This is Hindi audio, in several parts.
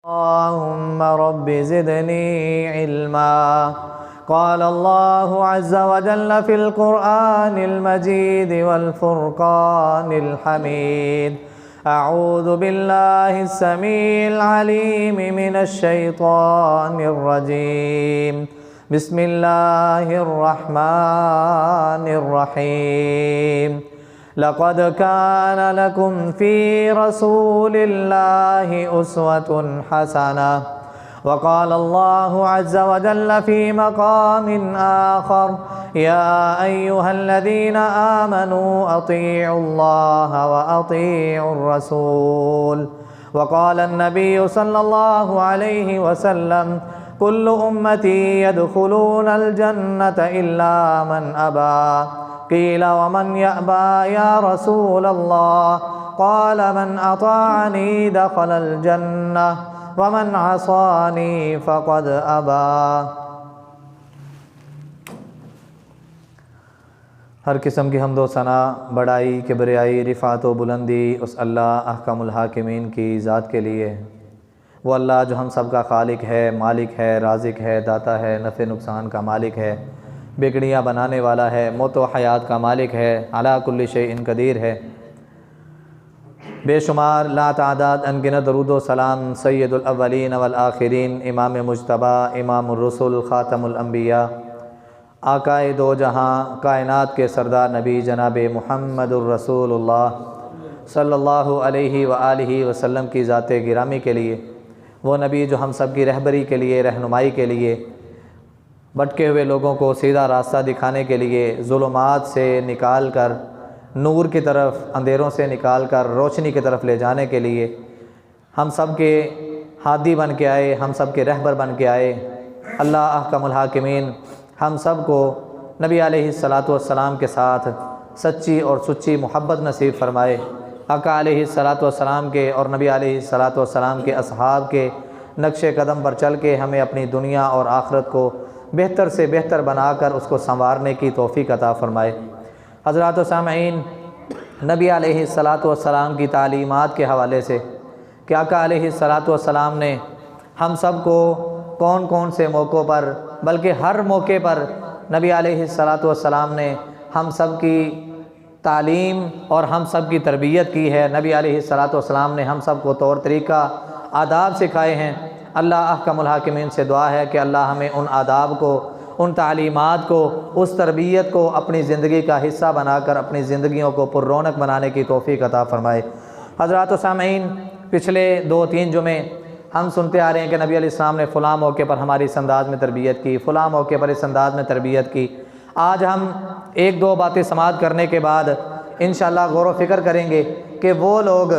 अल्लाहुम्म रब्बि ज़िदनी इल्मा। क़ाल अल्लाहु अज़्ज़ व जल्ल फ़िल क़ुरआनिल मजीद वल फ़ुरक़ानिल हमीद। अऊज़ु बिल्लाहिस समीइल अलीम मिनश शैतानिर रजीम। बिस्मिल्लाहिर रहमानिर रहीम। लक़द कान लकुम फ़ी रसूलिल्लाहि उस्वतुन हसनह। वक़ाल अल्लाहु अज़्ज़ व जल्ल फ़ी मक़ामिन आख़र या अय्युहल्लज़ीना आमनू अतीउल्लाह व अतीउर रसूल। वक़ाल अन्नबिय्यु सल्लल्लाहु अलैहि वसल्लम कुल्लु उम्मती यदखुलूनल जन्नत इल्ला मन अबा। क़ील वमन यअबा या रसूलल्लाह। क़ाल मन अताअनी दख़लल जन्नह वमन असानी फ़क़द अबा। हर किस्म की हम्दो सना, बड़ाई, किबरियाई, रिफ़ात व बुलंदी उस अल्लाह अहकमुल हाकिमीन की ज़ात के लिए। वो अल्लाह जो हम सब का खालिक है, मालिक है, राज़िक है, दाता है, नफ़े नुकसान का मालिक है, बिगड़ियाँ बनाने वाला है, मौत व हयात का मालिक है, अला कुल्लि शैइन कदीर है। बेशुमार ला तादाद अनगिनत दरूद व सलाम सय्यदुल अव्वलीन वल आखिरीन, इमाम मुज्तबा, इमामुर रसूल, ख़ातमुल अंबिया, आकाए दो जहाँ, कायनात के सरदार नबी जनाब मुहम्मदुर रसूलुल्लाह सल्लल्लाहु अलैहि व आलिहि वसल्लम की ज़ाते गिरामी के लिए, वो नबी जो हम सब की रहबरी के लिए, रहनुमाई के लिए, भटके हुए लोगों को सीधा रास्ता दिखाने के लिए, ज़ुलुमात से निकाल कर नूर की तरफ, अंधेरों से निकाल कर रोशनी की तरफ ले जाने के लिए हम सब के हादी बन के आए, हम सब के रहबर बन के आए। अल्लाह अहकमुल हाकिमीन हम सब को नबी अलैहिस्सलातु वस्सलाम के साथ सच्ची और सुच्ची मोहब्बत नसीब फ़रमाए। आका अलैहिस्सलातु वस्सलाम के और नबी अलैहिस्सलातु वस्सलाम के अस्हाब के नक्शे कदम पर चल के हमें अपनी दुनिया और आखिरत को बेहतर से बेहतर बनाकर उसको संवारने की तौफ़ीक़ अता फ़रमाए। हज़रात व सामईन, नबी अलैहिस्सलातु वस्सलाम की तालीमात के हवाले से कि आका अलैहिस्सलातु वस्सलाम ने हम सब को कौन कौन से मौक़ों पर, बल्कि हर मौके पर नबी अलैहिस्सलातु वस्सलाम ने हम सब की तालीम और हम सब की तरबियत की है। नबी अलैहिस्सलातु वस्सलाम ने हम सब को तौर तरीक़ा, आदाब सिखाए हैं। अल्लाह अहकमुल हाकिमीन से दुआ है कि अल्लाह हमें उन आदाब को, उन तालीमात को, उस तरबियत को अपनी ज़िंदगी का हिस्सा बनाकर अपनी ज़िंदगियों को पुररौनक बनाने की तौफ़ीक़ अता फ़रमाए। हज़रात व सामईन, पिछले 2-3 जुमे हम सुनते आ रहे हैं कि नबी अलैहिस्सलाम ने फ़लाँ मौके पर हमारी इस अंदाज़ में तरबियत की, फ़लाँ मौके पर इस अंदाज़ में तरबियत की। आज हम 1-2 बातें समाअत करने के बाद इंशाअल्लाह गौर व फ़िक्र करेंगे कि वो लोग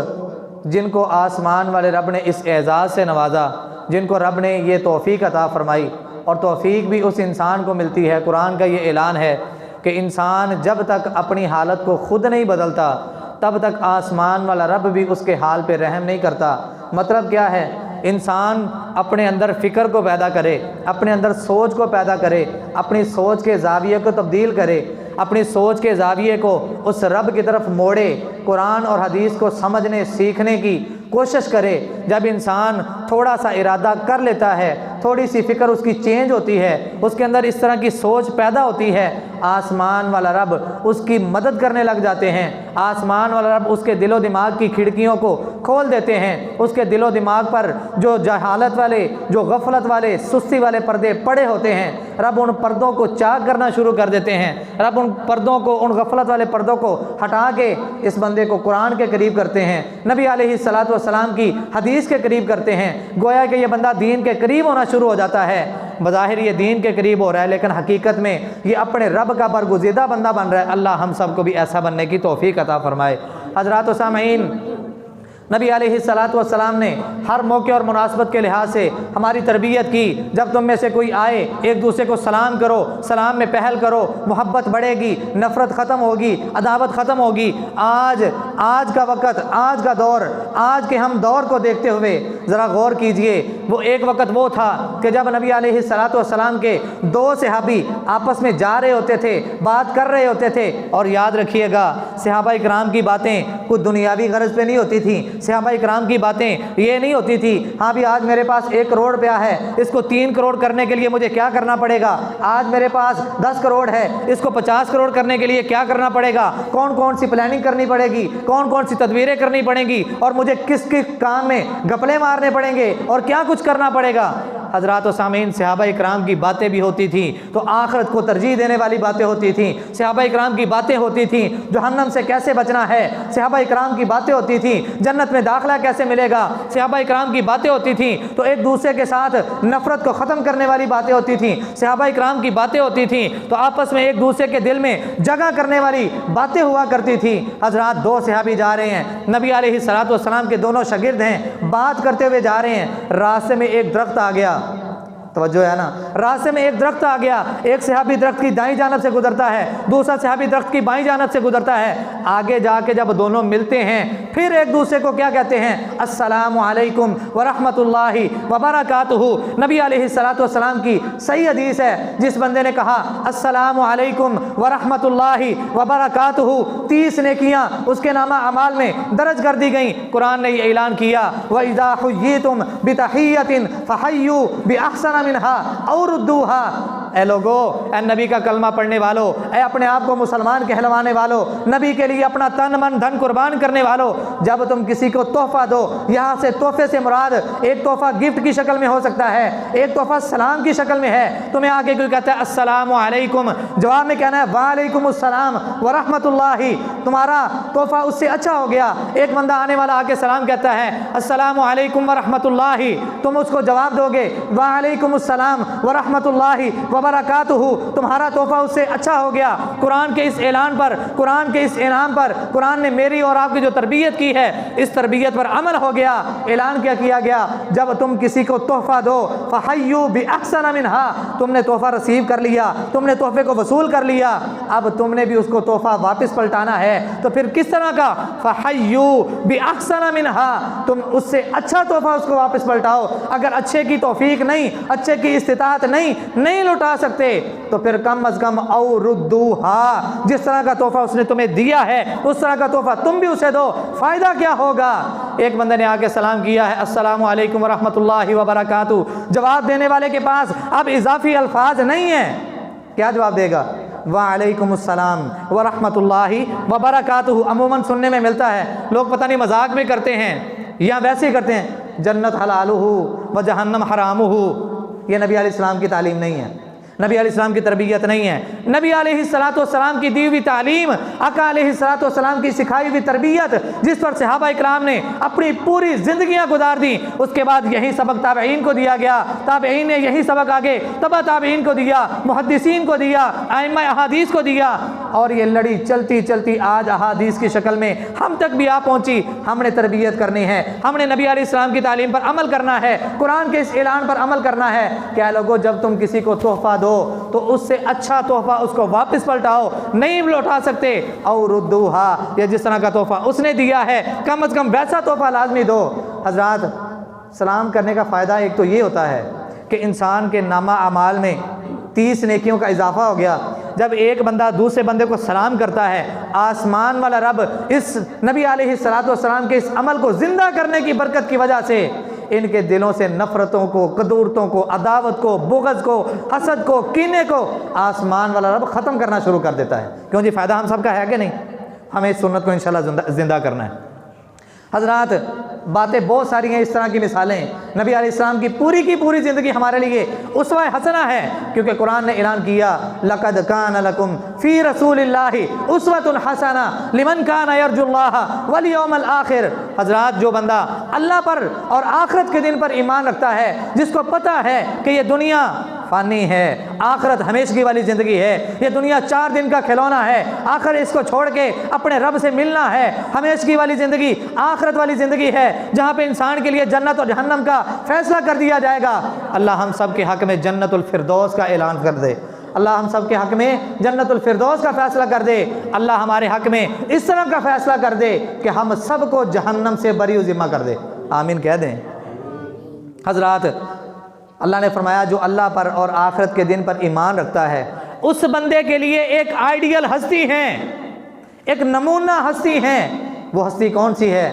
जिनको आसमान वाले रब ने इस एज़ाज़ से नवाजा, जिनको रब ने ये तौफ़ीक़ अता फ़रमाई, और तौफ़ीक़ भी उस इंसान को मिलती है। कुरान का ये ऐलान है कि इंसान जब तक अपनी हालत को ख़ुद नहीं बदलता तब तक आसमान वाला रब भी उसके हाल पे रहम नहीं करता। मतलब क्या है? इंसान अपने अंदर फ़िक्र को पैदा करे, अपने अंदर सोच को पैदा करे, अपनी सोच के ज़ाविये को तब्दील करे, अपनी सोच के ज़ाविये को उस रब की तरफ मोड़े, कुरान और हदीस को समझने सीखने की कोशिश करे। जब इंसान थोड़ा सा इरादा कर लेता है, थोड़ी सी फ़िक्र उसकी चेंज होती है, उसके अंदर इस तरह की सोच पैदा होती है, आसमान वाला रब उसकी मदद करने लग जाते हैं। आसमान वाला रब उसके दिलो दिमाग की खिड़कियों को खोल देते हैं। उसके दिलो दिमाग पर जो जहालत वाले, जो गफलत वाले, सुस्ती वाले पर्दे पड़े होते हैं, रब उन पर्दों को चाक करना शुरू कर देते हैं। रब उन पर्दों को, उन गफलत वाले पर्दों को हटा के इस बंदे को कुरान के करीब करते हैं, नबी अलैहिस्सलातु वस्सलाम की हदीस के करीब करते हैं। गोया कि ये बंदा दीन के करीब होना शुरू हो जाता है। बज़ाहिर ये दीन के करीब हो रहा है, लेकिन हकीकत में ये अपने रब का बरगुज़ीदा बंदा बन रहा है। अल्लाह हम सब को भी ऐसा बनने की तौफ़ीक़ अता फ़रमाए। हज़रात व सामईन, नबी अलैहिस्सलातु वस्सलाम ने हर मौके और मुनासबत के लिहाज से हमारी तरबियत की। जब तुम में से कोई आए, एक दूसरे को सलाम करो, सलाम में पहल करो, मोहब्बत बढ़ेगी, नफ़रत ख़त्म होगी, अदावत ख़त्म होगी। आज का वक़्त, आज का दौर, आज के हम दौर को देखते हुए ज़रा गौर कीजिए। वो एक वक़्त वो था कि जब नबी अलैहिस्सलातु वस्सलाम के 2 सहाबी आपस में जा रहे होते थे, बात कर रहे होते थे। और याद रखिएगा, सहाबा इकराम की बातें कुछ दुनियावी गरज पे नहीं होती थी, सहाबा किराम की बातें ये नहीं होती थी, हाँ भी आज मेरे पास 1 करोड़ रुपया है, इसको 3 करोड़ करने के लिए मुझे क्या करना पड़ेगा, आज मेरे पास 10 करोड़ है, इसको 50 करोड़ करने के लिए क्या करना पड़ेगा, कौन कौन सी प्लानिंग करनी पड़ेगी, कौन कौन सी तदबीरें करनी पड़ेंगी और मुझे किस किस काम में घपले मारने पड़ेंगे और क्या कुछ करना पड़ेगा। हज़रात व सामीन, सहाबा इकराम की बातें भी होती थी तो आखिरत को तरजीह देने वाली बातें होती थी। सहाबा इकराम की बातें होती थी जहन्नम से कैसे बचना है, सहाबा इकराम की बातें होती थी जन्नत में दाखिला कैसे मिलेगा, सहाबा इकराम की बातें होती थी तो एक दूसरे के साथ नफरत को ख़त्म करने वाली बातें होती थी, सहाबा इकराम की बातें होती थी तो आपस में एक दूसरे के दिल में जगह करने वाली बातें हुआ करती थी। हज़रात, 2 सहाबी जा रहे हैं, नबी अलैहिस्सलातु वस्सलाम के दोनों शागिर्द हैं, बात करते हुए जा रहे हैं, रास्ते में एक दरख्त आ गया, तवज्जो है ना, रास्ते में एक दरख्त आ गया, एक सहाबी दरख्त की दाईं जानब से गुजरता है, दूसरा सहाबी दरख्त की बाईं जानब से गुजरता है। आगे जाके जब दोनों मिलते हैं फिर एक दूसरे को क्या कहते हैं, अस्सलामु अलैकुम व रहमतुल्लाहि व बरकातुहू। नबी अलैहिस्सलातु वस्सलाम की सही हदीस है, जिस बंदे ने कहा अस्सलामु अलैकुम व रहमतुल्लाहि व बरकातुहू, 30 नेकियां उसके नामा अमाल में दर्ज कर दी गई। कुरान ने ये ऐलान किया, व इज़ा हुय्यितुम बितहिय्यतिन फहय्यू बिअहसन मिनहा औ रुद्दूहा। ए लोगो, ए नबी का कलमा पढ़ने वालों, ए अपने आप को मुसलमान कहलवाने वालों, नबी के लिए अपना तन मन धन कुर्बान करने वालों, जब तुम किसी को तोहफा दो, यहाँ से तोहफे से मुराद एक तोहफा गिफ्ट की शक्ल में हो सकता है, एक तोहफा सलाम की शक्ल में है। तुम्हें आगे कोई कहता है अस्सलामु अलैकुम, जवाब में कहना है वालेकुमुस्सलाम व रहमतुल्लाहि, तुम्हारा तोहफा उससे अच्छा हो गया। एक बंदा आने वाला आके सलाम कहता है अस्सलामु अलैकुम व रहमतुल्लाहि, तुम उसको जवाब दोगे वालेकुमुस्सलाम व रहमतुल्लाहि व बरकातुहू, तुम्हारा तोहफा उससे अच्छा हो गया। कुरान के इस ऐलान पर, कुरान के इस इनाम पर, कुरान ने मेरी और आपकी जो तरबियत की है इस तरबियत पर अमल हो गया। ऐलान क्या किया गया, जब तुम किसी को तोहफा दो फहय्यू बिअहसन मिनहा, तुमने तोहफा रिसीव कर लिया, तुमने तोहफे को वसूल कर लिया, अब तुमने भी उसको तोहफा वापस पलटाना है तो फिर किस तरह का, फहय्यू बिअहसन मिनहा, तुम उससे अच्छा तोहफा उसको वापस पलटाओ। अगर अच्छे की तौफीक नहीं, अच्छे की इस्तिताअत नहीं लौटा सकते तो फिर कम अज कम औ रुद्दूहा, जिस तरह का तोहफा उसने तुम्हें दिया है उस तरह का तोहफा तुम भी उसे दो, फायदा क्या होगा। एक बंदे ने आके सलाम किया है अस्सलामु अलैकुम व रहमतुल्लाहि व बरकातुहू, जवाब देने वाले के पास अब इजाफी अल्फाज नहीं है, क्या जवाब देगा, वालेकुमुस्सलाम व रहमतुल्लाहि व बरकातुहू। अमूमन सुनने में मिलता है, लोग पता नहीं मजाक में करते हैं या वैसे ही करते हैं, जन्नत हलालुहू व जहन्नम हरामुहू। ये नबी अलैहिस्सलाम की तालीम नहीं है, नबी अलैहिस्सलाम की तरबियत नहीं है। नबी अलैहिस्सलाम की दी हुई तालीम, आका अलैहिस्सलाम की सिखाई हुई तरबियत, जिस पर सहाबा इकराम ने अपनी पूरी ज़िंदगियां गुजार दी, उसके बाद यही सबक ताबईन को दिया गया, ताबईन ने यही सबक आगे तबा ताबईन को दिया, मुहद्दिसीन को दिया, आइम्मा अहादीस को दिया, और ये लड़ी चलती चलती आज अहादीस की शक्ल में हम तक भी आ पहुँची। हमने तरबियत करनी है, हमने नबी अलैहिस्सलाम की तालीम पर अमल करना है, कुरान के इस ऐलान पर अमल करना है। क्या लोगों, जब तुम किसी को तोहफा तो उससे अच्छा तोहफा उसको वापस पलटाओ, नहीं लौटा सकते, और रुद्दूहा, या जिस तरह का तोहफा उसने दिया है कम से कम वैसा तोहफा लाजमी दो। हजरात, सलाम करने का फ़ायदा एक तो ये होता है कि इंसान के नामा अमाल में 30 नेकियों का इजाफा हो गया। जब एक बंदा दूसरे बंदे को सलाम करता है, आसमान वाला रब इस नबी अलैहिस्सलातु वस्सलाम के इस अमल को ज़िंदा करने की बरकत की वजह से इनके दिलों से नफ़रतों को, कदूरतों को, अदावत को, बुग़्ज़ को, हसद को, कीने को आसमान वाला रब ख़त्म करना शुरू कर देता है। क्यों जी, फ़ायदा हम सबका है कि नहीं, हमें इस सुन्नत को इंशाअल्लाह ज़िंदा करना है। हज़रात, बातें बहुत सारी हैं, इस तरह की मिसालें। नबी अलैहिस्सलाम की पूरी ज़िंदगी हमारे लिए उसवा हसना है, क्योंकि कुरान ने ऐलान किया लक़द कान लकुम फ़ी रसूलिल्लाहि उस्वतुन हसना लिमन कान यरजुल्लाह वल यौमल आखिर। हज़रात, जो बंदा अल्लाह पर और आखिरत के दिन पर ईमान रखता है, जिसको पता है कि ये दुनिया फ़ानी है, आखिरत हमेशगी वाली ज़िंदगी है, ये दुनिया 4 दिन का खिलौना है, आखिर इसको छोड़ के अपने रब से मिलना है, हमेशगी वाली ज़िंदगी आखिरत वाली ज़िंदगी है, जहाँ पे इंसान के लिए जन्नत और जहन्नम का फैसला कर दिया जाएगा। अल्लाह हम सब के हक़ में जन्नतुल फिरदौस का ऐलान कर दे, अल्लाह हम सब के हक़ में जन्नतुल फिरदौस का फ़ैसला कर दे, अल्लाह हमारे हक़ में इस तरह का फ़ैसला कर दे कि हम सब को जहन्नम से बरी ज़िम्मा कर दे, आमीन कह दें। हज़रात, अल्लाह ने फरमाया जो अल्लाह पर और आखिरत के दिन पर ईमान रखता है उस बंदे के लिए एक आइडियल हस्ती है, एक नमूना हस्ती है। वो हस्ती कौन सी है?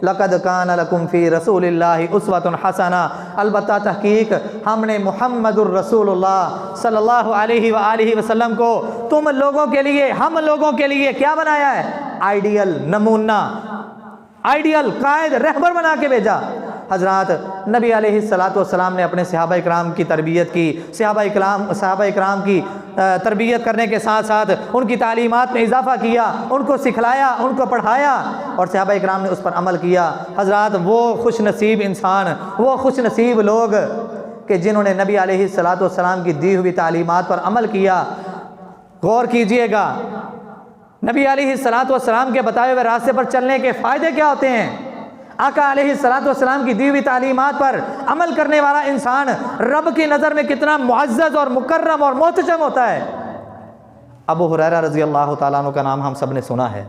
लक़द कान लकुम फ़ी रसूलिल्लाहि उस्वतुन हसना, अलबत्ता तहकीक हमने मुहम्मदुर रसूलुल्लाह सल्लल्लाहु अलैहि व आलिहि वसल्लम को तुम लोगों के लिए, हम लोगों के लिए क्या बनाया है? आइडियल, नमूना, आइडियल कायद, रहबर बना के भेजा। हज़रात नबी अलैहिस्सलातु वस्सलाम ने अपने सहाबा इकराम की तरबियत की, सहाबा इकराम की तरबियत करने के साथ साथ उनकी तालीमात में इजाफ़ा किया, उनको सिखलाया, उनको पढ़ाया और सहाबा इकराम ने उस पर अमल किया। हज़रात वो खुश नसीब इंसान, वो खुश नसीब लोग कि जिन्होंने नबी अलैहिस्सलातु वस्सलाम की दी हुई तालीमात पर अमल किया। गौर कीजिएगा, नबी अलैहिस्सलातु वस्सलाम के बताए हुए रास्ते पर चलने के फ़ायदे क्या होते हैं? आका अलैहिस्सलातु वस्सलाम की दी हुई तालीमात पर अमल करने वाला इंसान रब की नज़र में कितना मुअज़्ज़ज़ और मुकर्रम और मोहतशम होता है। अबू हुरैरा रज़ी अल्लाह तआला अन्हु का नाम हम सब ने सुना है।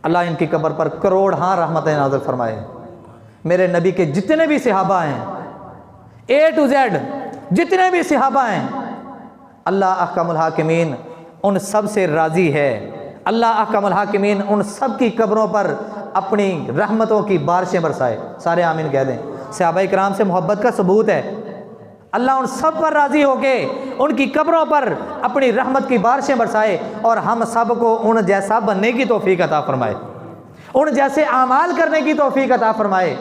अल्लाह इनकी कब्र पर करोड़ हाँ रहमतें नाज़िल फरमाए। मेरे नबी के जितने भी सहाबा हैं, A to Z जितने भी सहाबा हैं, अल्लाह अहकमुल हाकिमीन उन सब से राज़ी है। अल्लाह अहकमुल हाकिमीन उन सब की कब्रों पर अपनी रहमतों की बारिशें बरसाए। सारे आमीन कह दें। सहाबा इकराम से मोहब्बत का सबूत है। अल्लाह उन सब पर राज़ी होके उनकी कब्रों पर अपनी रहमत की बारिशें बरसाए और हम सब को उन जैसा बनने की तौफीक अता फरमाए, उन जैसे आमाल करने की तौफीक अता फरमाए।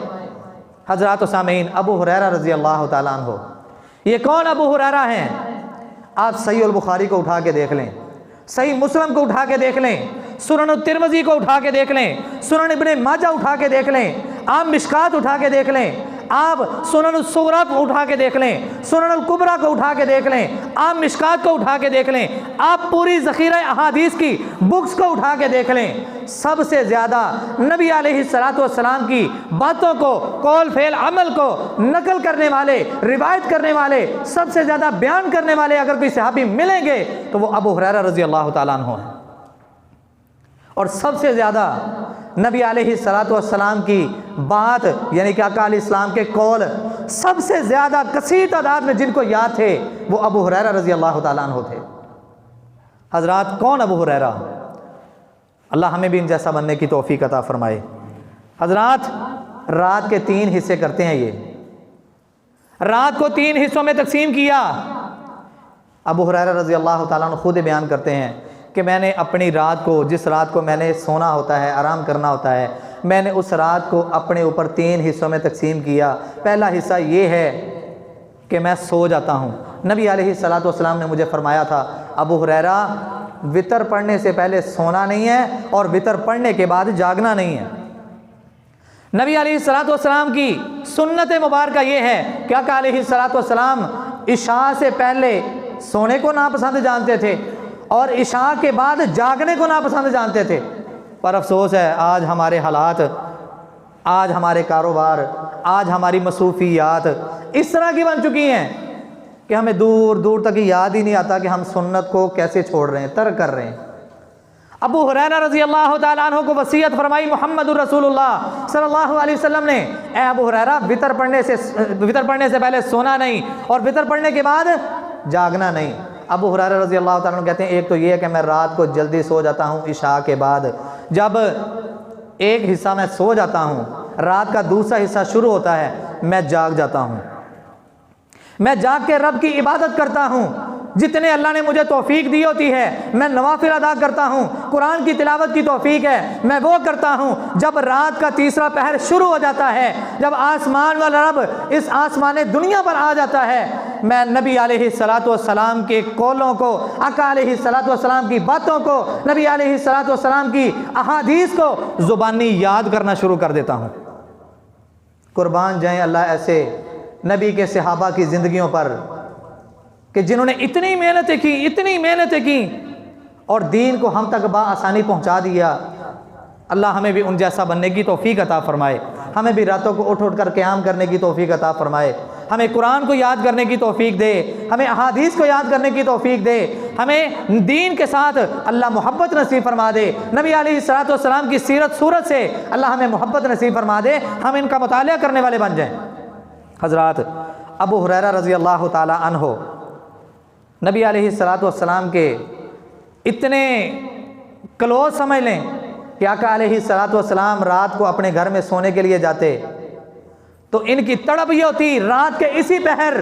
हज़रात व सामीन, अबू हुरैरा रज़ी अल्लाह तआला अन्हु, ये कौन अबू हुरैरा हैं? आप सही अल बुखारी को उठा के देख लें, सही मुस्लिम को उठा के देख लें, सुनन तिरमिज़ी को उठा के देख लें, सुनन इब्ने माजा उठा के देख लें, आप मिशकात उठा के देख लें, आप सुनन सुगरा को उठा के देख लें, सुनन कुबरा को उठा के देख लें, आप मिशकात को उठा के देख लें, आप पूरी ज़ख़ीरा अहादीस की बुक्स को उठा के देख लें। सबसे ज़्यादा नबी अलैहिस्सलातु वस्सलाम की बातों को, कौल फेल अमल को नकल करने वाले, रिवायत करने वाले, सबसे ज़्यादा बयान करने वाले अगर कोई सहाबी मिलेंगे तो वो अबू हुरैरा रज़ी अल्लाह तआला अन्हु है। और सबसे ज़्यादा नबी अलैहिस्सलातु वस्सलाम की बात यानी कि आका अलैहिस्सलाम के कौल सबसे ज़्यादा कसीर तादाद में जिनको याद थे वो अबू हुरैरा रज़ी अल्लाह तआला अन्हु थे। हज़रात, कौन अबू हुरैरा? अल्लाह हमें भी इन जैसा बनने की तौफीक अता फरमाए। हज़रात, रात के 3 हिस्से करते हैं। ये रात को 3 हिस्सों में तकसीम किया। अबू हुरैरा रज़ी अल्लाह तआला अन्हु खुद बयान करते हैं कि मैंने अपनी रात को, जिस रात को मैंने सोना होता है, आराम करना होता है, मैंने उस रात को अपने ऊपर 3 हिस्सों में तकसीम किया। पहला हिस्सा ये है कि मैं सो जाता हूँ। नबी अलैहिस्सलातु वस्सलाम ने मुझे फरमाया था, अबू हुरैरा, वितर पढ़ने से पहले सोना नहीं है और वितर पढ़ने के बाद जागना नहीं है। नबी अलैहिस्सलातु वस्सलाम की सुन्नत मुबारका ये है कि आका अलैहिस्सलातु वस्सलाम इशा से पहले सोने को नापसंद जानते थे और इशा के बाद जागने को नापसंद जानते थे। पर अफसोस है, आज हमारे हालात, आज हमारे कारोबार, आज हमारी मसरूफियात इस तरह की बन चुकी हैं कि हमें दूर दूर तक याद ही नहीं आता कि हम सुन्नत को कैसे छोड़ रहे हैं, तर्क कर रहे हैं। अबू हुरैरा रज़ी अल्लाह तआला अन्हु को वसीयत फरमाई मुहम्मदुर रसूलुल्लाह सल्लल्लाहु अलैहि वसल्लम ने, ए अबू हुरैरा, वितर पढ़ने से पहले सोना नहीं और वितर पढ़ने के बाद जागना नहीं। अबू हुरैरा रज़ी अल्लाह तआला अन्हु कहते हैं, एक तो ये है कि मैं रात को जल्दी सो जाता हूँ इशा के बाद। जब एक हिस्सा मैं सो जाता हूँ, रात का दूसरा हिस्सा शुरू होता है, मैं जाग जाता हूँ। मैं जाग के रब की इबादत करता हूँ। जितने अल्लाह ने मुझे तौफीक दी होती है मैं नवाफिल अदा करता हूँ। कुरान की तिलावत की तौफीक है, मैं वो करता हूँ। जब रात का तीसरा पहर शुरू हो जाता है, जब आसमान वाला रब इस आसमान दुनिया पर आ जाता है, मैं नबी अलैहिस्सलातु वस्सलाम के कौलों को, आका अलैहिस्सलातु वस्सलाम की बातों को, नबी अलैहिस्सलातु वस्सलाम की अहादीस को ज़ुबानी याद करना शुरू कर देता हूँ। कुर्बान जाएँ अल्लाह ऐसे नबी के सहाबा की ज़िंदगियों पर कि जिन्होंने इतनी मेहनतें की और दीन को हम तक बआसानी पहुंचा दिया। अल्लाह हमें भी उन जैसा बनने की तौफीक अता फरमाए। हमें भी रातों को उठ कर क़याम करने की तौफीक अता फरमाए। हमें कुरान को याद करने की तौफीक दे, हमें अहादीस को याद करने की तौफीक दे, हमें दीन के साथ अल्लाह मोहब्बत नसीब फरमा दे। नबी अलैहिस्सलातु वस्सलाम की सीरत सूरत से अल्लाह हमें मोहब्बत नसीब फरमा दे, हम इनका मुतालिया करने वाले बन जाएँ। हज़रात, अबू हुरैरा रज़ी अल्लाह तआला अन्हु नबी अलैहिस्सलातु वस्सलाम के इतने क्लोज समझ लें कि आका अलैहिस्सलातु वस्सलाम रात को अपने घर में सोने के लिए जाते तो इनकी तड़प ये होती रात के इसी पहर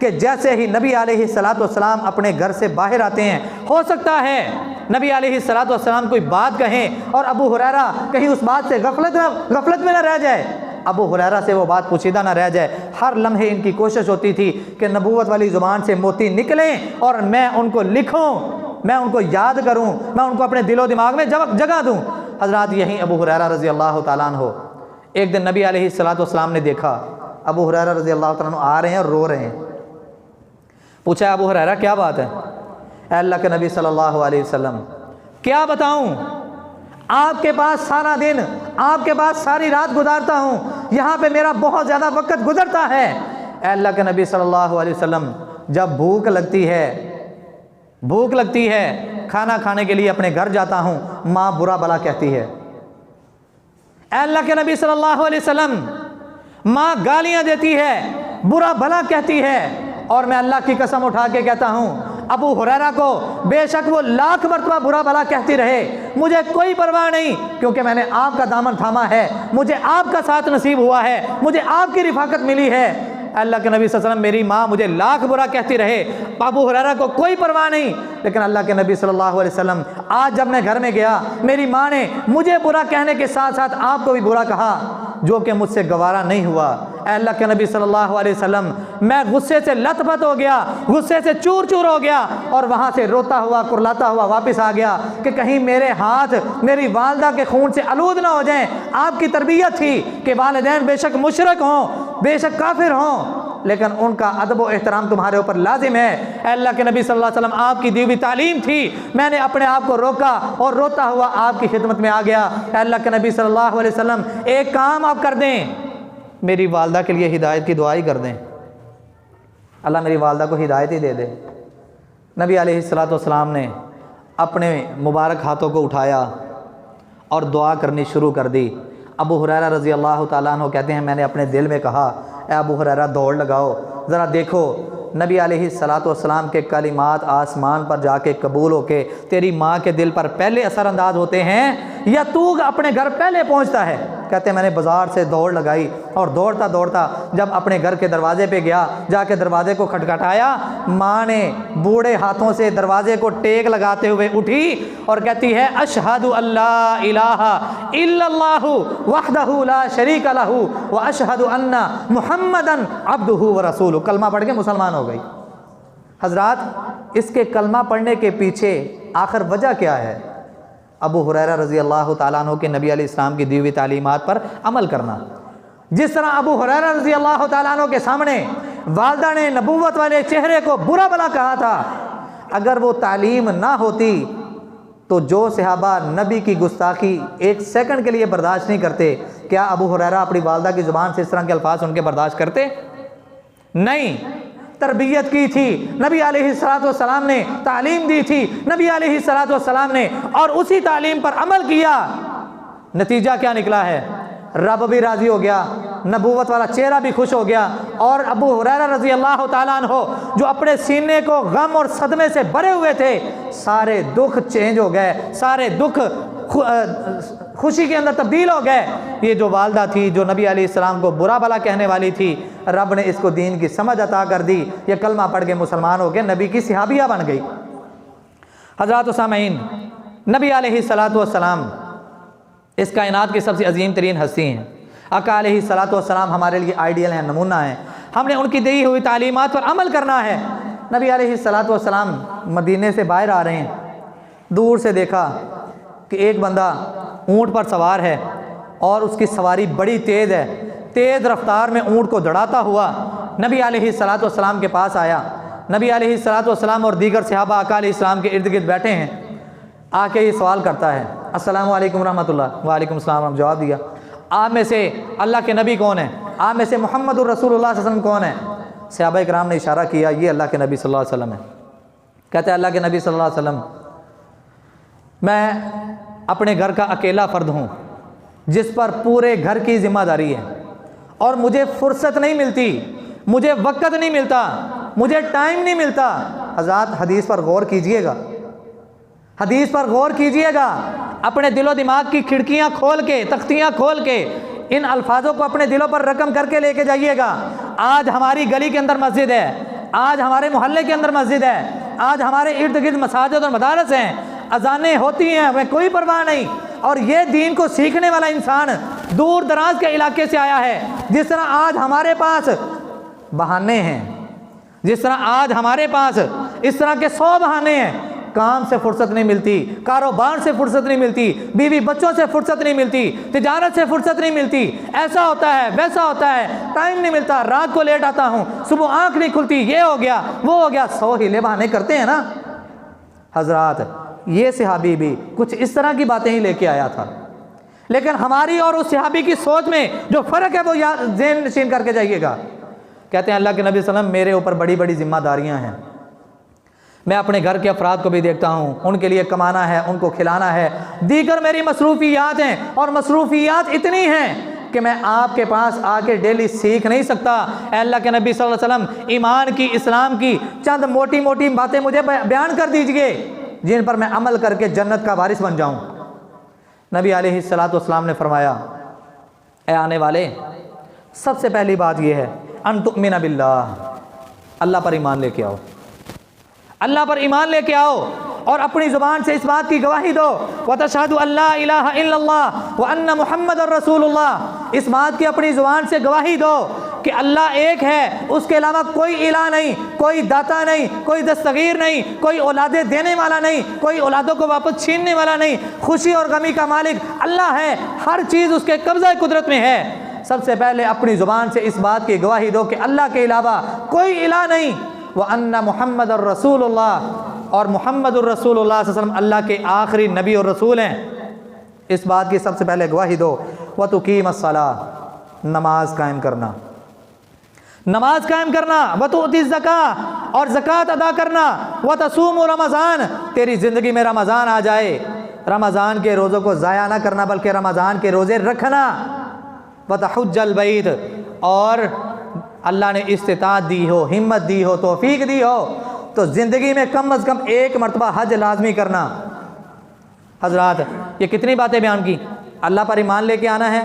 कि जैसे ही नबी अलैहिस्सलातु वस्सलाम अपने घर से बाहर आते हैं, हो सकता है नबी अलैहिस्सलातु वस्सलाम कोई बात कहें और अबू हुरैरा कहीं उस बात से गफलत में न रह जाए, अबू हुरैरा से वो बात पुशीदा ना रह जाए। हर लम्हे इनकी कोशिश होती थी कि नबूवत वाली ज़ुबान से मोती निकलें और मैं उनको लिखूं, मैं उनको याद करूं, मैं उनको अपने दिलो दिमाग में जगह दूं। हज़रात यहीं अबू हुरैरा रज़ी अल्लाह ताला अन्हु एक दिन नबी अलैहिस्सलातु वस्सलाम ने देखा अबू हुरैरा रज़ी अल्लाह ताला अन्हु आ रहे हैं और रो रहे हैं। पूछा अबू हुरैरा क्या बात है? अल्लाह के नबी सल्लल्लाहु अलैहि वसल्लम क्या बताऊं, आपके पास सारा दिन, आपके पास सारी रात गुजारता हूँ, यहाँ पे मेरा बहुत ज़्यादा वक्त गुजरता है। अल्लाह के नबी सल्लल्लाहु अलैहि वसल्लम जब भूख लगती है खाना खाने के लिए अपने घर जाता हूँ, माँ बुरा भला कहती है। अल्लाह के नबी सल्लल्लाहु अलैहि वसल्लम माँ गालियाँ देती है, बुरा भला कहती है, और मैं अल्लाह की कसम उठा के कहता हूँ अबू हुरैरा को बेशक वो लाख मरतबा बुरा भला कहती रहे, मुझे कोई परवाह नहीं, क्योंकि मैंने आपका दामन थामा है, मुझे आपका साथ नसीब हुआ है, मुझे आपकी रिफाकत मिली है। अल्लाह के नबी सल्लल्लाहु अलैहि वसल्लम मेरी माँ मुझे लाख बुरा कहती रहे, अबू हुरैरा को कोई परवाह नहीं। लेकिन अल्लाह के नबी सल्लल्लाहु अलैहि वसल्लम आज जब मैं घर में गया, मेरी माँ ने मुझे बुरा कहने के साथ साथ आपको भी बुरा कहा, जो कि मुझसे गवारा नहीं हुआ। अल्लाह के नबी सल्लल्लाहु अलैहि वसल्लम मैं गुस्से से लथपथ हो गया, गुस्से से चूर चूर हो गया, और वहाँ से रोता हुआ कुरलाता हुआ वापस आ गया कि कहीं मेरे हाथ मेरी वालदा के खून से आलूद ना हो जाएं। आपकी तरबियत थी कि वालिदैन बेशक मुशरक हों, बेशक काफिर हों, लेकिन उनका अदब व एहतराम तुम्हारे ऊपर लाजिम है। अल्लाह के नबी सल्लल्लाहु अलैहि वसल्लम आपकी दी हुई तालीम थी, मैंने अपने आप को रोका और रोता हुआ आपकी खिदमत में आ गया। अल्लाह के नबी सल्लल्लाहु अलैहि वसल्लम एक काम आप कर दें, मेरी वालदा के लिए हिदायत की दुआ ही कर दें, अल्लाह मेरी वालदा को हिदायत ही दे दे। नबी अलैहिस्सलातु वस्सलाम ने अपने मुबारक हाथों को उठाया और दुआ करनी शुरू कर दी। अबू हुरैरा रज़ी अल्लाह ताला अन्हु कहते हैं मैंने अपने दिल में कहा, ए अबू हुरैरा दौड़ लगाओ, ज़रा देखो नबी अलैहिस्सलातु वस्सलाम के कलिमात आसमान पर जाके कबूल होके तेरी माँ के दिल पर पहले असरअंदाज होते हैं या तू अपने घर पहले पहुँचता है। कहते हैं मैंने बाज़ार से दौड़ लगाई और दौड़ता दौड़ता जब अपने घर के दरवाजे पे गया, जाके दरवाजे को खटखटाया, माँ ने बूढ़े हाथों से दरवाजे को टेक लगाते हुए उठी और कहती है अशहदु अल्ला इलाहा इल्लल्लाहु वहदहु ला शरीका लहू व अशहदु अन्ना मुहम्मदन अब्दुहु व रसूलुहु। कलमा पढ़ के मुसलमान हो गई। हजरात, इसके कलमा पढ़ने के पीछे आखिर वजह क्या है? अबू हुरैरा रज़ी अल्लाह ताला अन्हु के नबी अलैहिस्सलाम की दी हुई तालीमात पर अमल करना। जिस तरह अबू हुरैरा रज़ी अल्लाह ताला अन्हु के सामने वालदा ने नबूवत वाले चेहरे को बुरा भला कहा था, अगर वो तालीम ना होती तो जो सहाबा नबी की गुस्ताखी एक सेकंड के लिए बर्दाश्त नहीं करते, क्या अबू हुरैरा अपनी वालदा की ज़ुबान से इस तरह के अल्फाज सुन के बर्दाश्त करते? नहीं। तरबियत की थी, नबी अलैहिस्सलातु वस्सलाम ने तालीम दी थी, नबी अलैहिस्सलातु वस्सलाम ने, और उसी तालीम पर अमल किया। नतीजा क्या निकला है? रब भी राज़ी हो गया, नबूवत वाला चेहरा भी खुश हो गया, और अबू हुरैरा रज़ी अल्लाह ताला अन्हु जो अपने सीने को गम और सदमे से भरे हुए थे, सारे दुख चेंज हो गए, सारे दुख खुशी के अंदर तब्दील हो गए। ये जो वालदा थी जो नबी अलैहिस्सलाम को बुरा भला कहने वाली थी, रब ने इसको दीन की समझ अता कर दी, ये कलमा पढ़ के मुसलमान हो गए, नबी की सहाबिया बन गई। हज़रात सामईन, नबी अलैहिस्सलातु वस्सलाम इस कायनात की सबसे अजीम तरीन हस्ती हैं। आका अलैहिस्सलातु वस्सलाम हमारे लिए आइडियल हैं, नमूना है, हमने उनकी दी हुई तालीमात पर अमल करना है। नबी अलैहिस्सलातु वस्सलाम मदीने से बाहर आ रहे हैं, दूर से देखा कि एक बंदा ऊँट पर सवार है और उसकी सवारी बड़ी तेज़ है, तेज़ रफ्तार में ऊँट को दौड़ाता हुआ नबी अलैहिस्सलातु वस्सलाम के पास आया। नबी अलैहिस्सलातु वस्सलाम और दीगर सहाबा आका अलैहिस्सलाम के इर्द गिर्द बैठे हैं। आके ये सवाल करता है, अस्सलामु अलैकुम रहमतुल्लाह। वालेकुम सलाम, जवाब दिया। आप में से अल्लाह के नबी कौन है? आप में से मुहम्मदुर रसूलुल्लाह सल्लल्लाहु अलैहि वसल्लम कौन है? सहाबा इकराम ने इशारा किया, ये अल्लाह के नबी सल्लल्लाहु अलैहि वसल्लम है। कहते हैं अल्लाह के नबी सल्लल्लाहु अलैहि वसल्लम, मैं अपने घर का अकेला फ़र्द हूँ जिस पर पूरे घर की ज़िम्मेदारी है और मुझे फ़ुर्सत नहीं मिलती, मुझे वक़्त नहीं मिलता, मुझे टाइम नहीं मिलता। हज़रात, हदीस पर गौर कीजिएगा, हदीस पर गौर कीजिएगा। अपने दिलो दिमाग की खिड़कियां खोल के, तख्तियां खोल के इन अल्फाजों को अपने दिलों पर रकम करके लेके जाइएगा। आज हमारी गली के अंदर मस्जिद है, आज हमारे मोहल्ले के अंदर मस्जिद है, आज हमारे इर्द गिर्द मसाजिद और मदारस हैं, अजानें होती हैं, हमें कोई परवाह नहीं। और ये दीन को सीखने वाला इंसान दूर दराज के इलाके से आया है। जिस तरह आज हमारे पास बहाने हैं, जिस तरह आज हमारे पास इस तरह के 100 बहाने हैं, काम से फुर्सत नहीं मिलती, कारोबार से फुर्सत नहीं मिलती, बीवी बच्चों से फुर्सत नहीं मिलती, तिजारत से फुर्सत नहीं मिलती, ऐसा होता है वैसा होता है, टाइम नहीं मिलता, रात को लेट आता हूँ, सुबह आंख नहीं खुलती, ये हो गया वो हो गया, 100 हीले बहाने करते हैं ना हजरात। ये सहाबी भी कुछ इस तरह की बातें ही लेके आया था। लेकिन हमारी और उस सहाबी की सोच में जो फ़र्क है वो ज़हन नशीन करके जाइएगा। कहते हैं अल्लाह के नबी सल्लल्लाहु अलैहि वसल्लम, मेरे ऊपर बड़ी बड़ी जिम्मेदारियां हैं, मैं अपने घर के अफराद को भी देखता हूँ, उनके लिए कमाना है, उनको खिलाना है, दीगर मेरी मसरूफियात हैं, और मसरूफियात इतनी हैं कि मैं आपके पास आके डेली सीख नहीं सकता। अल्लाह के नबी सल्लल्लाहु अलैहि वसल्लम, ईमान की, इस्लाम की चंद मोटी मोटी बातें मुझे बयान कर दीजिए जिन पर मैं अमल करके जन्नत का वारिस बन जाऊँ। नबी अलैहिस्सलातु वस्सलाम ने फरमाया, ए आने वाले, सबसे पहली बात यह है अन तुमिना बिल्लाह, अल्लाह पर ईमान लेके आओ, अल्लाह पर ईमान लेके आओ और अपनी ज़ुबान से इस बात की गवाही दो, व तशहदु अल्ला इलाहा इल्लल्लाह व अन्ना मुहम्मदुर रसूलुल्लाह, इस बात की अपनी ज़ुबान से गवाही दो कि अल्लाह एक है, उसके अलावा कोई इलाह नहीं, कोई दाता नहीं, कोई दस्तगीर नहीं, कोई औलादें देने वाला नहीं, कोई औलादों को वापस छीनने वाला नहीं, खुशी और गमी का मालिक अल्लाह है, हर चीज़ उसके कब्ज़ा कुदरत में है। सबसे पहले अपनी ज़ुबान से इस बात की गवाही दो कि अल्लाह के अलावा कोई इलाह नहीं, व अन्ना मुहम्मदुर रसूलुल्लाह, और मुहम्मदुर रसूलुल्लाह सल्लल्लाहु अलैहि वसल्लम अल्लाह के आखिरी नबी और रसूल हैं। इस बात की सबसे पहले गवाही दो। व तुकीमस्सलाह, नमाज कायम करना, नमाज कायम करना, व तुअती ज़कात, और ज़कात अदा करना, व तसूम रमज़ान, तेरी ज़िंदगी में रमज़ान आ जाए, रमज़ान के रोज़ों को ज़ाया ना करना बल्कि रमज़ान के रोज़े रखना, व तहुज्जल बैत, और अल्लाह ने इस्तिताअत दी हो, हिम्मत दी हो, तौफीक दी हो तो ज़िंदगी में कम अज़ कम एक मरतबा हज लाजमी करना। हजरात, ये कितनी बातें बयान की। अल्लाह पर ईमान लेके आना है,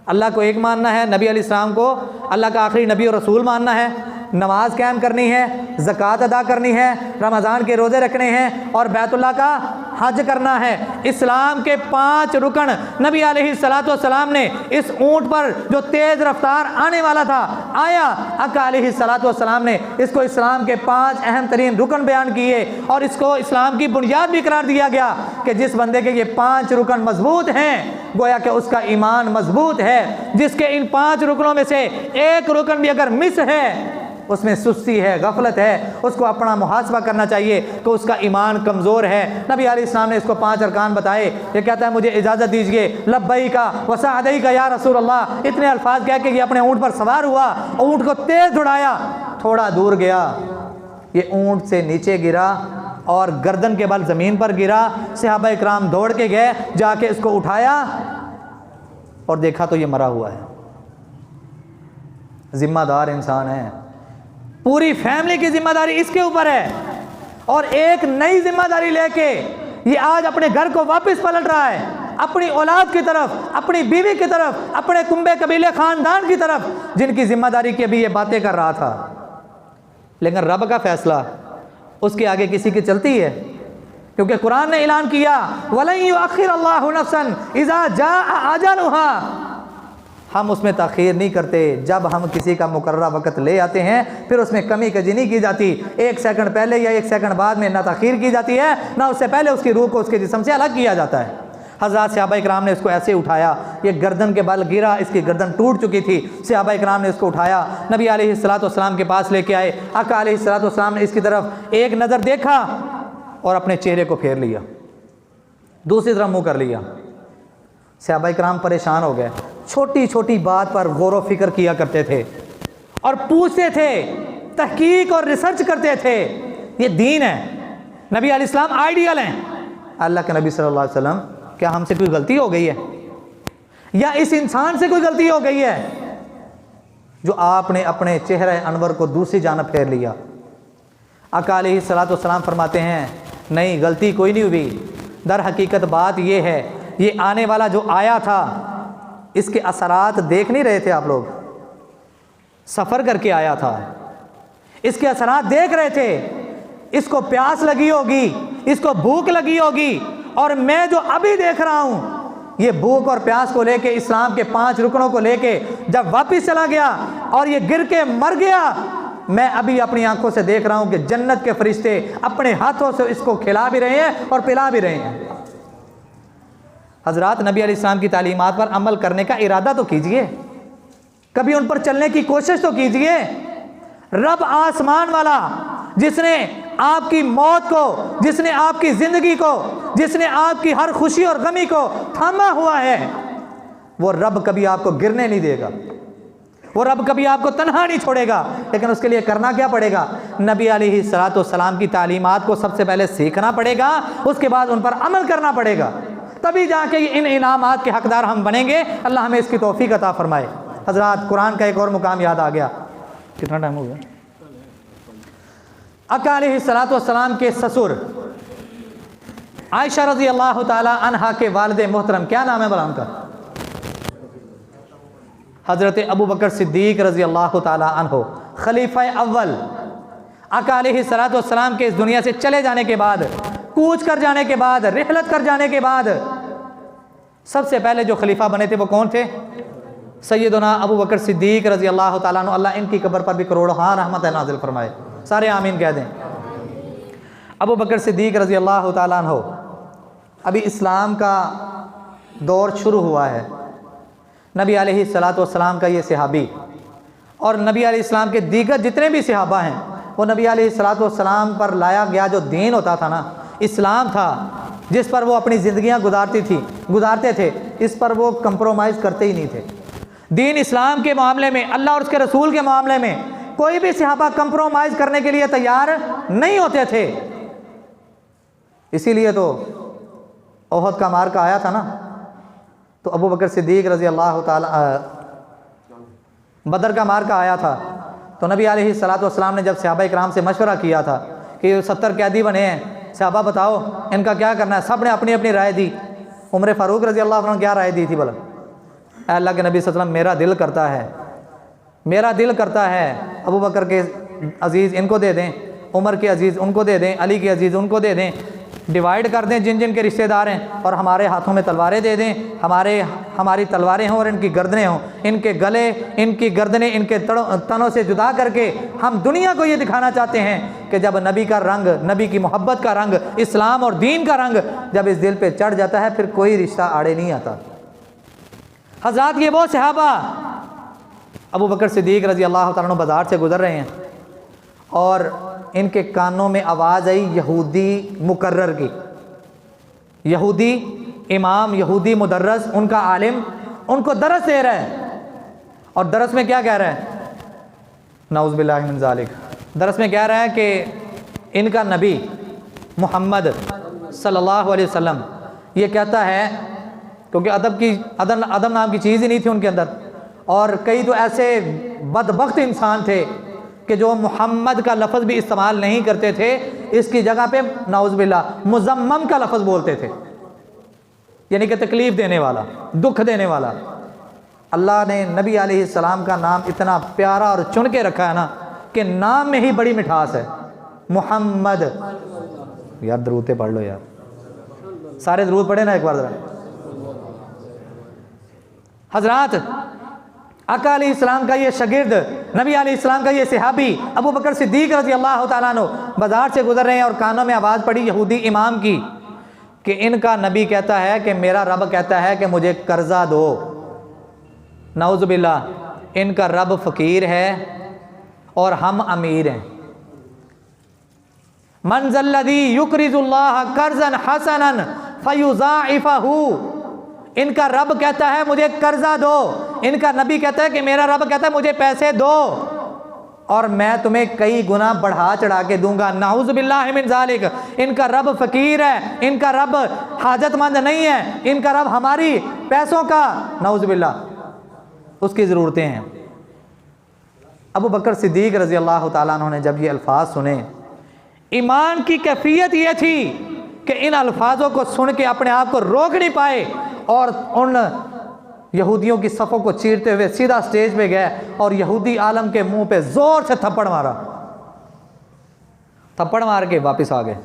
अल्लाह को एक मानना है, नबी अलैहिस्सलाम को अल्लाह का आखिरी नबी और रसूल मानना है, नमाज कायम करनी है, ज़कात अदा करनी है, रमज़ान के रोज़े रखने हैं और बैतुल्लाह का हज करना है। इस्लाम के 5 रुकन नबी अलैहिस्सलातु वस्सलाम ने इस ऊँट पर जो तेज़ रफ्तार आने वाला था आया, आका अलैहिस्सलातु वस्सलाम ने इसको इस्लाम के 5 अहम तरीन रुकन बयान किए और इसको इस्लाम की बुनियाद भी करार दिया गया कि जिस बंदे के ये 5 रुकन मजबूत हैं गोया कि उसका ईमान मजबूत है। जिसके इन 5 रुकनों में से एक रुकन भी अगर मिस है, उसमें सुस्ती है, गफलत है, उसको अपना मुहासबा करना चाहिए कि उसका ईमान कमज़ोर है। नबी अलैहिस्सलाम ने इसको 5 अरकान बताए। ये कहता है मुझे इजाज़त दीजिए, लब्बैका व सअदैका या रसूल अल्लाह, इतने अल्फाज कह के ये अपने ऊँट पर सवार हुआ, ऊँट को तेज़ दौड़ाया, थोड़ा दूर गया, ये ऊँट से नीचे गिरा और गर्दन के बल ज़मीन पर गिरा। सहाबा इकराम दौड़ के गए, जाके इसको उठाया और देखा तो ये मरा हुआ है। ज़िम्मेदार इंसान है, पूरी फैमिली की जिम्मेदारी इसके ऊपर है और एक नई जिम्मेदारी लेके ये आज अपने घर को वापस पलट रहा है, अपनी औलाद की तरफ, अपनी बीवी की तरफ, अपने कुंबे कबीले खानदान की तरफ, जिनकी जिम्मेदारी की अभी ये बातें कर रहा था। लेकिन रब का फैसला उसके आगे किसी की चलती है, क्योंकि कुरान ने ऐलान किया वलन युअख्खिरुल्लाहु नफ्सन इज़ा जाअ अजलुहा, हम उसमें ताख़ीर नहीं करते। जब हम किसी का मुकर्ररा वक़्त ले आते हैं फिर उसमें कमी कजी नहीं की जाती। 1 सेकंड पहले या 1 सेकंड बाद में ना ताख़ीर की जाती है, ना उससे पहले उसकी रूह को उसके जिस्म से अलग किया जाता है। हज़रत सहाबा इकराम ने इसको ऐसे उठाया, ये गर्दन के बल गिरा, इसकी गर्दन टूट चुकी थी। सहाबा इकराम ने इसको उठाया, नबी अलैहिस्सलातु वस्सलाम के पास लेके आए। आका अलैहिस्सलातु वस्सलाम ने इसकी तरफ एक नज़र देखा और अपने चेहरे को फेर लिया, दूसरी तरफ मुँह कर लिया। सहाबा इकराम परेशान हो गए, छोटी छोटी बात पर गौर व फिक्र किया करते थे और पूछते थे, तहकीक और रिसर्च करते थे। ये दीन है, नबी अलैहिस्सलाम आइडियल हैं। अल्लाह के नबी सल्लल्लाहु अलैहि वसल्लम, क्या हमसे कोई गलती हो गई है या इस इंसान से कोई गलती हो गई है जो आपने अपने चेहरे अनवर को दूसरी जानब फेर लिया? आका अलैहिस्सलातु वस्सलाम फरमाते हैं, नहीं, गलती कोई नहीं हुई, दर हकीकत बात ये है, ये आने वाला जो आया था इसके असरात देख नहीं रहे थे आप लोग? सफ़र करके आया था, इसके असरात देख रहे थे। इसको प्यास लगी होगी, इसको भूख लगी होगी, और मैं जो अभी देख रहा हूँ ये भूख और प्यास को लेके, इस्लाम के 5 रुकनों को लेके जब वापस चला गया और ये गिर के मर गया, मैं अभी अपनी आंखों से देख रहा हूँ कि जन्नत के फरिश्ते अपने हाथों से इसको खिला भी रहे हैं और पिला भी रहे हैं। हज़रात, नबी अलैहिस्सलाम की तालीमात पर अमल करने का इरादा तो कीजिए, कभी उन पर चलने की कोशिश तो कीजिए। रब आसमान वाला, जिसने आपकी मौत को, जिसने आपकी ज़िंदगी को, जिसने आपकी हर खुशी और गमी को थामा हुआ है, वो रब कभी आपको गिरने नहीं देगा, वो रब कभी आपको तन्हा नहीं छोड़ेगा। लेकिन उसके लिए करना क्या पड़ेगा? नबी अलैहिस्सलाम की तालीमात को सबसे पहले सीखना पड़ेगा, उसके बाद उन पर अमल करना पड़ेगा, तभी जाके इन इनामात के हकदार हम बनेंगे। अल्लाह हमें इसकी तौफीक अता फरमाए। हज़रात, कुरान का एक और मुकाम याद आ गया। कितना टाइम हो गया? आका अलैहिस्सलाम के ससुर आयशा रज़ी अल्लाह ताला अन्हा के वालिद मोहतरम, क्या नाम है भला उनका? हज़रत अबू बकर सिद्दीक रज़ी अल्लाह ताला अन्हो, खलीफा अव्वल। आका अलैहिस्सलाम के इस दुनिया से चले जाने के बाद, कूच कर जाने के बाद, रिहलत कर जाने के बाद सबसे पहले जो खलीफा बने थे वो कौन थे? सैयदना अबू बकर सिद्दीक रज़ी अल्लाह ताला अन्हु। अल्लाह इनकी कब्र पर भी करोड़ों रहमत नाज़िल फरमाए। सारे आमीन कह दें। अबू बकर सिद्दीक रज़ी अल्लाह ताला अन्हु, अभी इस्लाम का दौर शुरू हुआ है। नबी अलैहिस्सलाम का ये सहाबी और नबी अलैहिस्सलाम के दीगर जितने भी सहाबा हैं, वो नबी अलैहिस्सलाम पर लाया गया जो दीन होता था ना, इस्लाम था, जिस पर वो अपनी ज़िंदगियाँ गुजारते थे, इस पर वो कंप्रोमाइज़ करते ही नहीं थे। दीन इस्लाम के मामले में, अल्लाह और उसके रसूल के मामले में कोई भी सहाबा कंप्रोमाइज़ करने के लिए तैयार नहीं होते थे। इसीलिए तो ओहद का मार्का आया था ना, तो अबू बकर सिद्दीक रज़ी अल्लाह ताला, बदर का मार्का आया था, तो नबी अलैहिस्सलाम ने जब सहाबा इकराम से मशवरा किया था कि 70 कैदी बने हैं, सहाबा बताओ इनका क्या करना है, सब ने अपनी अपनी राय दी। उमर फ़ारूक रज़ी अल्लाह अन्हु ने क्या राय दी थी? बोला, अल्लाह के नबी सल्लल्लाहु अलैहि वसल्लम, मेरा दिल करता है अबू बकर के अज़ीज़ इनको दे दें, उमर के अज़ीज़ उनको दे दें, अली के अज़ीज़ उनको दे दें, डिवाइड कर दें जिन जिन के रिश्तेदार हैं, और हमारे हाथों में तलवारें दे दें, हमारी तलवारें हों और इनकी गर्दनें हों, इनके गले, इनकी गर्दनें इनके तनों से जुदा करके हम दुनिया को ये दिखाना चाहते हैं कि जब नबी का रंग, नबी की मोहब्बत का रंग, इस्लाम और दीन का रंग जब इस दिल पे चढ़ जाता है, फिर कोई रिश्ता आड़े नहीं आता। हज़रात, ये वो सहाबा, अबू बकर सिद्दीक रज़ी अल्लाह तआला अन्हु बाज़ार से गुज़र रहे हैं और इनके कानों में आवाज़ आई यहूदी मुकर्रर की। यहूदी इमाम, यहूदी मुदर्रस, उनका आलिम उनको दरस दे रहा है, और दरस में क्या कह रहा है? नाउज़ बिल्लाहि मिन ज़ालिक। दरस में कह रहा है कि इनका नबी मोहम्मद सल्लल्लाहु अलैहि वसल्लम ये कहता है, क्योंकि अदब नाम की चीज़ ही नहीं थी उनके अंदर, और कई तो ऐसे बदबख्त इंसान थे कि जो मोहम्मद का लफ्ज़ भी इस्तेमाल नहीं करते थे, इसकी जगह पे नाउज़ बिल्लाह मुज़म्मम का लफ्ज़ बोलते थे, यानी कि तकलीफ़ देने वाला, दुख देने वाला। अल्लाह ने नबी अलैहिस्सलाम का नाम इतना प्यारा और चुन के रखा है ना कि नाम में ही बड़ी मिठास है, मोहम्मद। यार दरूद पढ़ लो यार, सारे दरूद पढ़े ना एक बार ज़रा। हज़रात, आका अलैहिस्सलाम का ये शागिर्द, नबी अलैहिस्सलाम का ये सहाबी अबू बकर सिद्दीक रज़ी अल्लाह ताला अन्हु बाज़ार से गुज़र रहे हैं और कानों में आवाज़ पड़ी यहूदी इमाम की कि इनका नबी कहता है कि मेरा रब कहता है कि मुझे कर्ज़ा दो। नाउज़ु बिल्लाह, इनका रब फ़कीर है और हम अमीर हैं। मन ज़ल्लज़ी युक़रिज़ुल्लाह कर्ज़न हसनन फ़युज़ाइफ़हु, इनका रब कहता है मुझे कर्जा दो, इनका नबी कहता है कि मेरा रब कहता है मुझे पैसे दो और मैं तुम्हें कई गुना बढ़ा चढ़ा के दूंगा। नाउज़ बिल्लाहि मिन ज़ालिक। इनका रब फ़कीर है, इनका रब हाजतमंद नहीं है, इनका रब हमारी पैसों का, नाउज़ बिल्लाह, उसकी ज़रूरतें हैं। अबू बकर सिद्दीक रज़ी अल्लाह ताला अन्हु ने जब ये अल्फाज सुने, ईमान की कैफियत ये थी कि इन अल्फाजों को सुन के अपने आप को रोक नहीं पाए और उन यहूदियों की सफ़ों को चीरते हुए सीधा स्टेज पे गए और यहूदी आलम के मुंह पे ज़ोर से थप्पड़ मारा। थप्पड़ मार के वापस आ गए।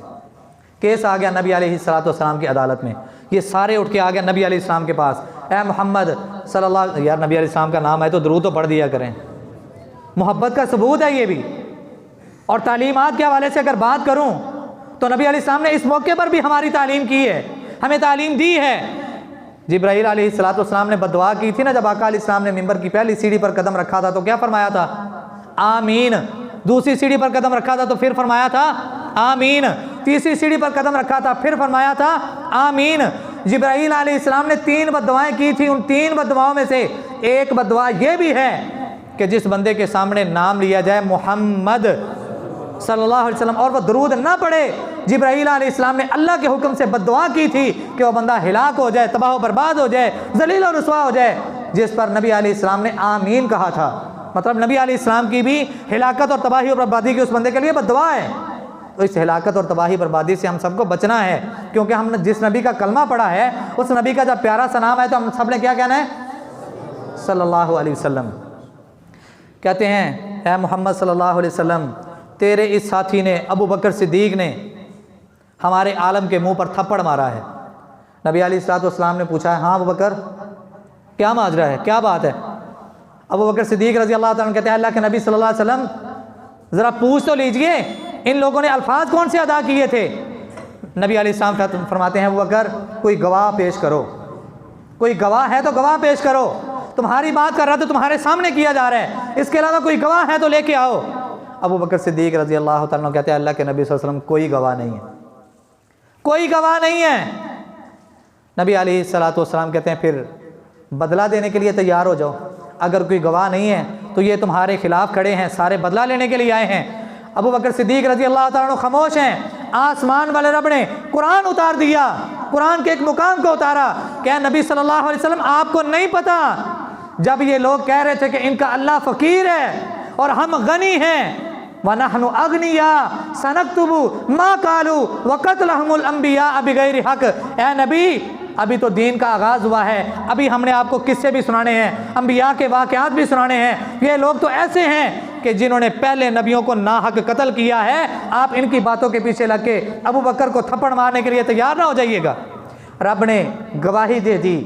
केस आ गया नबी अलैहिस्सलाम की अदालत में। ये सारे उठ के आ गए नबी अलैहिस्सलाम के पास। ए मोहम्मद सल्लल्लाहु, यार नबी अलैहिस्सलाम का नाम है तो दुरूद तो पढ़ दिया करें, मोहब्बत का सबूत है ये भी। और तालीमात के हवाले से अगर बात करूं तो नबी अलैहिस्सलाम ने इस मौके पर भी हमारी तालीम की है, हमें तालीम दी है। जिब्राईल अलैहिस्सलाम ने बददुआ की थी ना, जब आका अलैहिस्सलाम ने मिंबर की पहली सीढ़ी पर कदम रखा था तो क्या फरमाया था? आमीन। दूसरी सीढ़ी पर कदम रखा था तो फिर फरमाया था आमीन। तीसरी सीढ़ी पर कदम रखा था फिर फरमाया था आमीन। जिब्राईल अलैहिस्सलाम ने 3 बद्दुआएं की थी। उन 3 बद्दुआओं में से एक बद्दुआ ये भी है कि जिस बंदे के सामने नाम लिया जाए मोहम्मद सल्लल्लाहु अलैहि वसल्लम और वह दरूद ना पढ़े, जिब्राईल अलैहिस्सलाम ने अल्लाह के हुक्म से बद्दुआ की थी कि वह बंदा हिलाक हो जाए, तबाह बर्बाद हो जाए, जलील और रुसवा हो जाए। जिस पर नबी अलैहिस्सलाम ने आमीन कहा था, मतलब नबी अलैहिस्सलाम की भी हिलाकत और तबाही और बर्बादी की उस बंदे के लिए बद्दुआ है। तो इस हिलाकत और तबाही बर्बादी से हम सबको बचना है, क्योंकि हम जिस नबी का कलमा पढ़ा है उस नबी का जब प्यारा सा नाम है तो हम सब ने क्या कहना है? सल्लल्लाहु अलैहि वसल्लम। कहते हैं ऐ मोहम्मद सल्लल्लाहु अलैहि वसल्लम, तेरे इस साथी ने अबू बकर सिद्दीक ने हमारे आलम के मुंह पर थप्पड़ मारा है। नबी अलैहिस्सलाम ने पूछा है, हाँ अबू बकर क्या माजरा है, क्या बात है? अबू बकर सिद्दीक रज़ी अल्लाह ताला कहते हैं, अल्लाह के नबी सल्लल्लाहु अलैहि वसल्लम ज़रा पूछ तो लीजिए इन लोगों ने अल्फाज कौन से अदा किए थे? नबी अलैहिस्सलाम फरमाते हैं, अबू बकर कोई गवाह पेश करो, कोई गवाह है तो गवाह पेश करो, तुम्हारी बात कर रहा तो तुम्हारे सामने किया जा रहा है, इसके अलावा कोई गवाह है तो लेके आओ। अबू बकर सिद्दीक रज़ी अल्लाह ताला कहते हैं, अल्लाह के नबी सल्लल्लाहु अलैहि वसल्लम कोई गवाह नहीं है, कोई गवाह नहीं है। नबी अलैहिस्सलाम कहते हैं, फिर बदला देने के लिए तैयार हो जाओ, अगर कोई गवाह नहीं है तो ये तुम्हारे खिलाफ खड़े हैं, सारे बदला लेने के लिए आए हैं। अबू बकर सिद्दीक रज़ी अल्लाह ताला खामोश हैं। आसमान वाले रब ने कुरान उतार दिया, कुरान के एक मुकाम को उतारा। क्या नबी सल्लल्लाहु अलैहि वसल्लम आपको नहीं पता, जब ये लोग कह रहे थे कि इनका अल्लाह फ़कीर है और हम गनी हैं, वनहनु अगनिया सनक्तुबु मा कालू वक़त्लहुमुल अंबिया बिगैरि हक़। ए नबी, अभी तो दीन का आगाज़ हुआ है, अभी हमने आपको किस्से भी सुनाने हैं, अंबिया के वाक़यात भी सुनाने हैं। ये लोग तो ऐसे हैं कि जिन्होंने पहले नबियों को नाहक कत्ल किया है। आप इनकी बातों के पीछे लग के अबू बकर को थप्पड़ मारने के लिए तैयार ना हो जाइएगा। रब ने गवाही दे दी,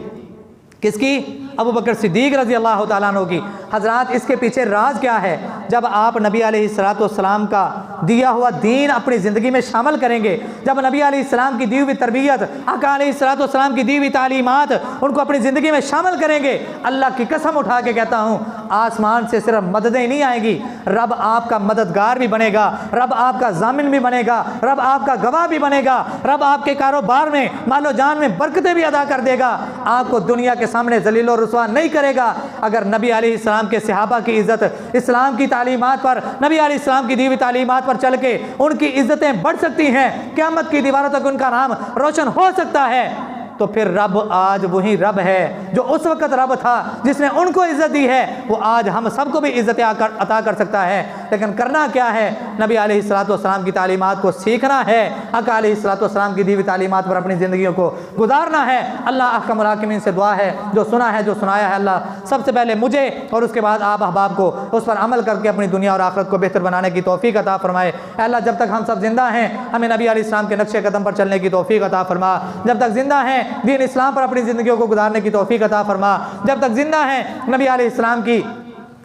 किसकी? अबू बकर सिद्दीक रज़ी अल्लाह ताला अन्हु की। हज़रात, इसके पीछे राज क्या है? जब आप नबी अलैहिस्सलाम का दिया हुआ दीन अपनी ज़िंदगी में शामिल करेंगे, जब नबी अलैहिस्सलाम की दी हुई तरबियत, आका अलैहिस्सलाम की दी हुई तालीमात उनको अपनी ज़िंदगी में शामिल करेंगे, अल्लाह की कसम उठा के कहता हूँ, आसमान से सिर्फ मददें नहीं आएंगी, रब आपका मददगार भी बनेगा, रब आपका जामिन भी बनेगा, रब आपका गवाह भी बनेगा, रब आपके कारोबार में, मालो जान में बरकतें भी अदा कर देगा। आपको दुनिया के सामने जलील और रुसवा नहीं करेगा। अगर नबी अलैहिस्सलाम के सहाबा की इज़्ज़त इस्लाम की तालीमात पर, नबी अलैहिस्सलाम की दी हुई तालीमात पर चल के उनकी इज़्ज़तें बढ़ सकती हैं, क़यामत की दीवारों तक उनका नाम रोशन हो सकता है, तो फिर रब आज वही रब है जो उस वक़्त रब था जिसने उनको इज़्ज़त दी है, वो आज हम सबको भी इज़्ज़त अता कर सकता है। लेकिन करना क्या है? नबी अलैहिस्सलाम की तालीमात को सीखना है, आका अलैहिस्सलाम की दी हुई तालीमात पर अपनी ज़िंदगियों को गुजारना है। अल्लाह अहकमुल हाकिमीन से दुआ है, जो सुना है, जो सुनाया है, अल्लाह सबसे पहले मुझे और उसके बाद आप अहबाब को उस पर अमल करके अपनी दुनिया और आखिरत को बेहतर बनाने की तौफीक अता फरमाए। अल्लाह, जब तक हम सब जिंदा हैं, हमें नबी अलैहिस्सलाम के नक्शे कदम पर चलने की तौफीक अता फरमा। जब तक जिंदा हैं, दीन इस्लाम पर अपनी ज़िंदगियों को गुजारने की तौफीक अता फरमा। जब तक जिंदा हैं, नबी अलैहिस्सलाम की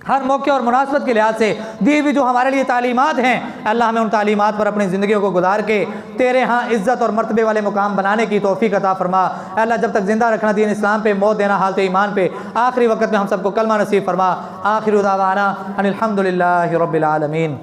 हर मौके और मुनासबत के लिहाज से दी हुई जो हमारे लिए तालीमात हैं, अल्लाह हमें उन तालीमात पर अपनी ज़िंदगियों को गुजार के तेरे यहाँ इज़्ज़त और मर्तबे वाले मुकाम बनाने की तौफीक अता फरमा। अल्लाह, जब तक ज़िंदा रखना दीन इस्लाम पे, मौत देना हालत ईमान पे, आखिरी वक्त में हम सबको कलमा नसीब फरमा। आखिर दावाना अनिल हम्दुलिल्लाहि रब्बिल आलमीन।